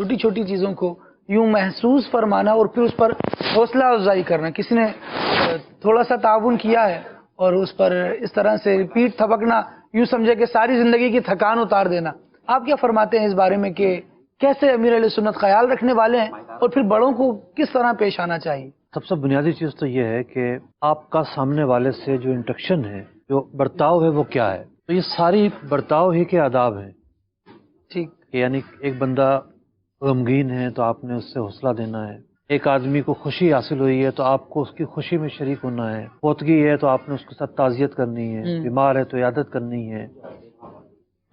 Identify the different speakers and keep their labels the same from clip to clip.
Speaker 1: چھوٹی چھوٹی چیزوں کو یوں محسوس فرمانا اور پھر اس پر حوصلہ افزائی کرنا. کسی نے تھوڑا سا تعاون کیا ہے اور اس پر اس طرح سے پیٹھ تھپکنا، یوں سمجھے کہ ساری زندگی کی تھکان اتار دینا. آپ کیا فرماتے ہیں اس بارے میں کہ کیسے امیر علیہ سنت خیال رکھنے والے ہیں اور پھر بڑوں کو کس طرح پیش آنا چاہیے؟
Speaker 2: سب سے بنیادی چیز تو یہ ہے کہ آپ کا سامنے والے سے جو انٹریکشن ہے، جو برتاؤ ہے، وہ کیا ہے. تو یہ ساری برتاؤ ہی کے آداب ہیں.
Speaker 1: ٹھیک.
Speaker 2: یعنی ایک بندہ غمگین ہے تو آپ نے اس سے حوصلہ دینا ہے. ایک آدمی کو خوشی حاصل ہوئی ہے تو آپ کو اس کی خوشی میں شریک ہونا ہے. فوتگی ہے تو آپ نے اس کے ساتھ تعزیت کرنی ہے. بیمار ہے تو عیادت کرنی ہے.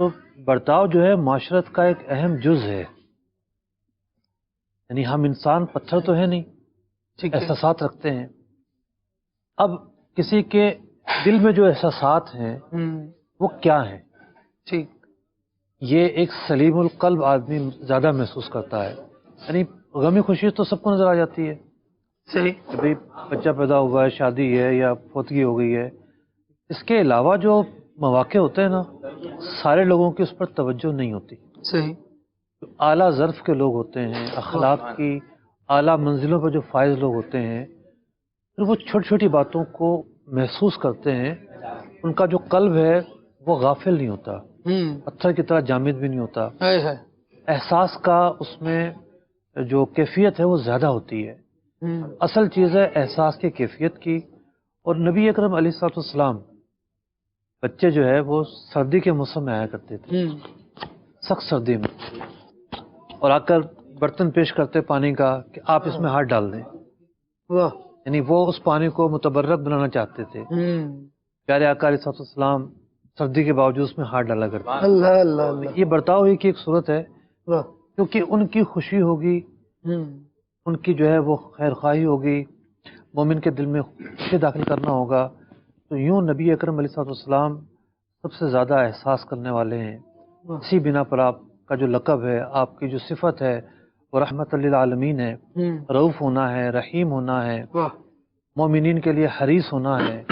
Speaker 2: تو برتاؤ جو ہے معاشرت کا ایک اہم جز ہے. یعنی ہم انسان پتھر تو ہے نہیں، احساسات رکھتے ہیں. اب کسی کے دل میں جو احساسات ہیں وہ کیا ہیں؟
Speaker 1: ٹھیک.
Speaker 2: یہ ایک سلیم القلب آدمی زیادہ محسوس کرتا ہے. یعنی غمی خوشی تو سب کو نظر آ جاتی ہے.
Speaker 1: صحیح.
Speaker 2: کہ بھئی بچہ پیدا ہوا ہے، شادی ہے یا فوتگی ہو گئی ہے. اس کے علاوہ جو مواقع ہوتے ہیں نا، سارے لوگوں کی اس پر توجہ نہیں ہوتی.
Speaker 1: صحیح.
Speaker 2: اعلیٰ ظرف کے لوگ ہوتے ہیں، اخلاق کی اعلیٰ منزلوں پر جو فائز لوگ ہوتے ہیں، پھر وہ چھوٹی چھوٹی باتوں کو محسوس کرتے ہیں. ان کا جو قلب ہے وہ غافل نہیں ہوتا، پتھر کی طرح جامد بھی نہیں ہوتا. احساس کا اس میں جو کیفیت ہے وہ زیادہ ہوتی ہے. اصل چیز ہے احساس کی کیفیت کی. اور نبی اکرم علیہ الصلوۃ والسلام بچے جو ہے وہ سردی کے موسم میں آیا کرتے تھے، سخت سردی میں، اور آ کر برتن پیش کرتے پانی کا کہ آپ اس میں ہاتھ ڈال دیں. یعنی وہ اس پانی کو متبرک بنانا چاہتے تھے. پیارے آقا علیہ الصلوۃ والسلام سردی کے باوجود اس میں ہاتھ ڈالا کرتے.
Speaker 1: اللہ اللہ اللہ.
Speaker 2: یہ برتاؤ ہی کی ایک صورت ہے، کیونکہ ان کی خوشی ہوگی، ان کی جو ہے وہ خیر خواہی ہوگی، مومن کے دل میں خوشی داخل کرنا ہوگا. تو یوں نبی اکرم علیہ الصلوۃ والسلام سب سے زیادہ احساس کرنے والے ہیں. اسی بنا پر آپ کا جو لقب ہے، آپ کی جو صفت ہے وہ رحمت للعالمین ہے. رؤوف ہونا ہے، رحیم ہونا ہے، مومنین کے لیے حریص ہونا ہے.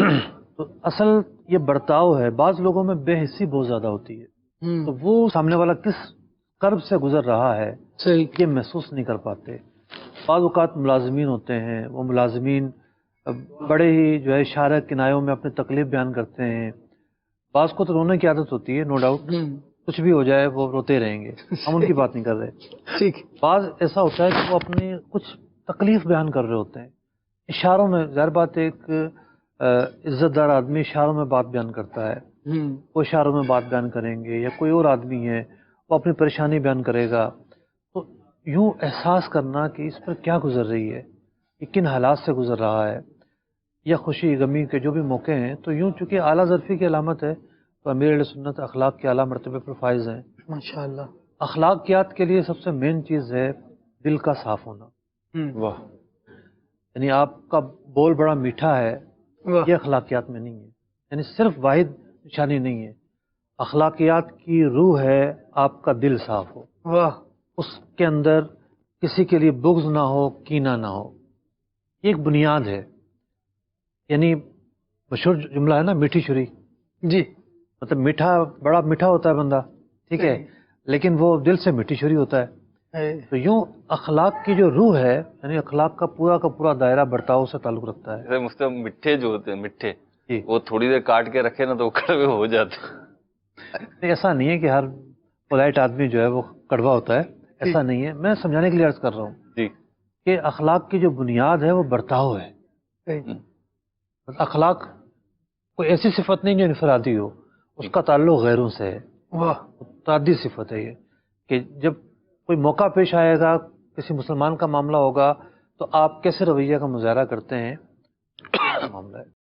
Speaker 2: تو اصل یہ برتاؤ ہے. بعض لوگوں میں بے حسی بہت زیادہ ہوتی ہے، تو وہ سامنے والا کس کرب سے گزر رہا ہے یہ محسوس نہیں کر پاتے. بعض اوقات ملازمین ہوتے ہیں، وہ ملازمین بڑے ہی جو ہے اشارہ کنایوں میں اپنی تکلیف بیان کرتے ہیں. بعض کو تو رونے کی عادت ہوتی ہے، نو ڈاؤٹ، کچھ بھی ہو جائے وہ روتے رہیں گے، ہم ان کی بات نہیں کر رہے. بعض ایسا ہوتا ہے کہ وہ اپنی کچھ تکلیف بیان کر رہے ہوتے ہیں اشاروں میں. ظاہر بات ایک عزت دار آدمی اشاروں میں بات بیان کرتا ہے، وہ اشاروں میں بات بیان کریں گے. یا کوئی اور آدمی ہے وہ اپنی پریشانی بیان کرے گا. تو یوں احساس کرنا کہ اس پر کیا گزر رہی ہے، یہ کن حالات سے گزر رہا ہے، یا خوشی غمی کے جو بھی موقع ہیں. تو یوں چونکہ اعلیٰ ظرفی کی علامت ہے تو امیر علیہ سنت اخلاق کے اعلیٰ مرتبے پر فائز ہیں.
Speaker 1: ماشاءاللہ.
Speaker 2: اخلاقیات کے لیے سب سے مین چیز ہے دل کا صاف ہونا.
Speaker 1: واہ.
Speaker 2: یعنی آپ کا بول بڑا میٹھا ہے، یہ اخلاقیات میں نہیں ہے. یعنی صرف واحد نشانی نہیں ہے. اخلاقیات کی روح ہے آپ کا دل صاف ہو، اس کے اندر کسی کے لیے بغض نہ ہو، کینہ نہ ہو. یہ ایک بنیاد ہے. یعنی مشہور جملہ ہے نا، میٹھی چھری.
Speaker 1: جی.
Speaker 2: مطلب میٹھا، بڑا میٹھا ہوتا ہے بندہ، ٹھیک ہے، لیکن وہ دل سے میٹھی چھری ہوتا ہے. تو یوں اخلاق کی جو روح ہے، یعنی اخلاق کا پورا دائرہ برتاؤ سے تعلق رکھتا ہے.
Speaker 3: مجھے میٹھے جو ہوتے ہیں میٹھے، وہ تھوڑی دیر کاٹ کے رکھے نا تو وہ کڑوے ہو جاتے ہیں.
Speaker 2: ایسا نہیں ہے کہ ہر پولائٹ آدمی جو ہے وہ کڑوا ہوتا ہے، ایسا نہیں ہے. میں سمجھانے کے لیے عرض کر رہا ہوں کہ اخلاق کی جو بنیاد ہے وہ برتاؤ ہے. اخلاق کوئی ایسی صفت نہیں جو انفرادی ہو، اس کا تعلق غیروں سے ہے. متعدی صفت ہے یہ کہ جب کوئی موقع پیش آئے گا، کسی مسلمان کا معاملہ ہوگا، تو آپ کیسے رویہ کا مظاہرہ کرتے ہیں معاملہ ہے.